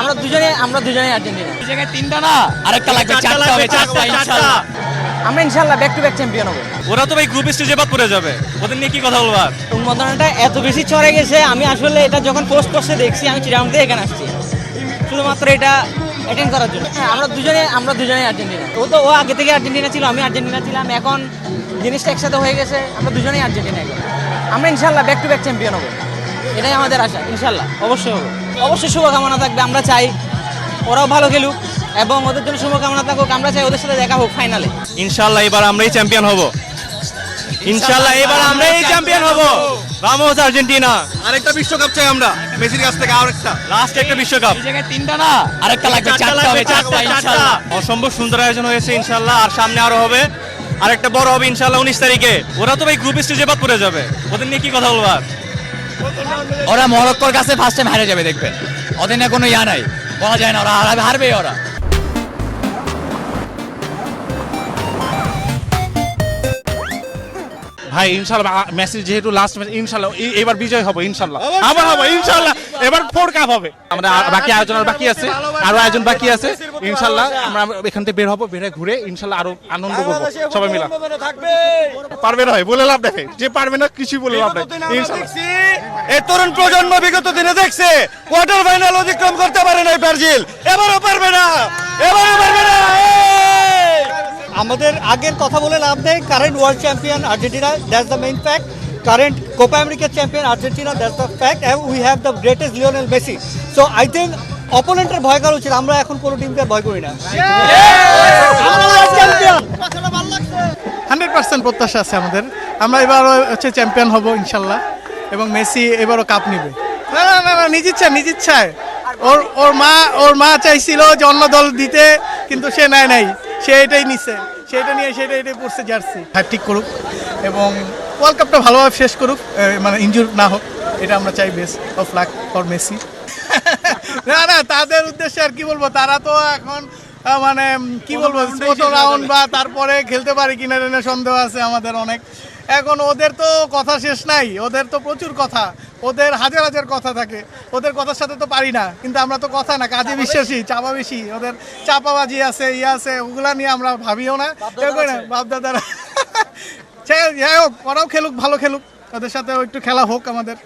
আমরা দুজনেই আর্জেন্টিনা। এই জায়গায় তিনটা না, আরেকটা লাগবে, চারটা হবে, চারটা ইনশাআল্লাহ। আমরা ইনশাআল্লাহ ব্যাক টু ব্যাক চ্যাম্পিয়ন হবো। ওরা তো ভাই গ্রুপ স্টেজে বাদ পড়ে যাবে, ওদের নিয়ে কি কথা বলবার? উন্মাদনাটা এত বেশি চড়ে গেছে, আমি আসলে এটা যখন পোস্ট করতে দেখছি, আমি চিরাং থেকে এখানে আসছি শুধুমাত্র এটা অ্যাটেন্ড করার জন্য। আমরা দুজনেই আর্জেন্টিনা। ও আগে থেকে আর্জেন্টিনা ছিল, আমি আর্জেন্টিনা ছিলাম, এখন জিনিসটা একসাথে হয়ে গেছে, আমরা দুজনেই আর্জেন্টিনা এখন। আমরা ইনশাআল্লাহ ব্যাক টু ব্যাক চ্যাম্পিয়ন হবো, এটাই আমাদের আশা। ইনশাআল্লাহ অবশ্যই হবো, অবশ্যই শুভকামনা থাকবে। আমরা চাই ওরাও ভালো খেলুক এবং ওদের জন্য শুভকামনা থাকুক। আমরা চাই ওদের সাথে দেখা হোক ফাইনালে। ইনশাআল্লাহ এবার আমরাই চ্যাম্পিয়ন হব, ইনশাআল্লাহ এবার আমরাই চ্যাম্পিয়ন হব। Vamos Argentina. আরেকটা বিশ্বকাপ চাই আমরা মেসির কাছ থেকে, আরেকটা লাস্ট একটা বিশ্বকাপ। এই জায়গায় তিনটা না, আরেকটা লাগবে, চারটা হবে, চারটা ইনশাআল্লাহ। অসম্ভব সুন্দর আয়োজন হয়েছে ইনশাআল্লাহ, আর সামনে আরো হবে, আরেকটা বড় হবে ইনশাআল্লাহ 19 তারিখে। ওরা তো ভাই গ্রুপ স্টেজে বাদ পড়ে যাবে, ওদের নিয়ে কি কথা বলবার? ওরা মরক্কোর কাছে ফার্স্ট টাইম হারে যাবে, দেখবেন ওদের নিয়ে কোনো ইয়া নাই, বলা যায় না, ওরা হারবে ওরা। ভাই ইনশাআল্লাহ মেসি যেহেতু লাস্ট ম্যাচ, ইনশাআল্লাহ এবার বিজয় হবে, ইনশাআল্লাহ আবার হবে, ইনশাআল্লাহ এবার 4 কাপ হবে। আমরা বাকি আয়োজন বাকি আছে, আরো আয়োজন বাকি আছে, ইনশাআল্লাহ আমরা এখান থেকে বের হবো, বের হয়ে ঘুরে ইনশাআল্লাহ আরো আনন্দ করবো সবাই মিলে। পারবে না ভাই, বলে লাভ দেখে, যে পারবে না কিছু বলে লাভ নাই। ইনশাআল্লাহ এই তরুণ প্রজন্ম বিগত দিনে দেখছে কোয়ার্টার ফাইনাল অতিক্রম করতে পারে না ব্রাজিল, এবারও পারবে না, এবারও পারবে না। আমাদের আগের কথা বলে লাভ নেই। Current world champion Argentina, that's the main fact. Current Copa America champion Argentina, that's the fact. And we have the greatest Lionel Messi. So I think অপোনেন্টের ভয় করা উচিত, আমরা এখন কোনো টিমকে ভয় করি না। 100% প্রত্যাশা আছে আমাদের, আমরা এবার হচ্ছে চ্যাম্পিয়ন হব ইনশাল্লাহ, এবং মেসি এবারও কাপ নেবে। না না না না, নিজ ইচ্ছায় ওর মা চাইছিল যে অন্য দল দিতে, কিন্তু সে নাই, সে এটাই নিছে, এটাই পড়ছে জার্সি। ঠিক করুক এবং ওয়ার্ল্ড কাপটা ভালোভাবে শেষ করুক, মানে ইনজুর না হোক, এটা আমরা চাই। Best of luck for Messi. না তাদের উদ্দেশ্যে আর কি বলবো, তারা তো এখন মানে কি বলবো, কত রাউন্ড বা তারপরে খেলতে পারে কিনা সন্দেহ আছে আমাদের অনেক। এখন ওদের তো কথা শেষ নাই, ওদের তো প্রচুর কথা, ওদের হাজার কথা থাকে, ওদের কথার সাথে তো পারি না। কিন্তু আমরা তো কথা না, কাজে বিশ্বাসী, চাপা বেশি, ওদের চাপাবাজি আছে, আছে, ওগুলা নিয়ে আমরা ভাবিও না, বাপদাদারা। যাই হোক, ওরাও খেলুক, ভালো খেলুক, ওদের সাথে একটু খেলা হোক আমাদের।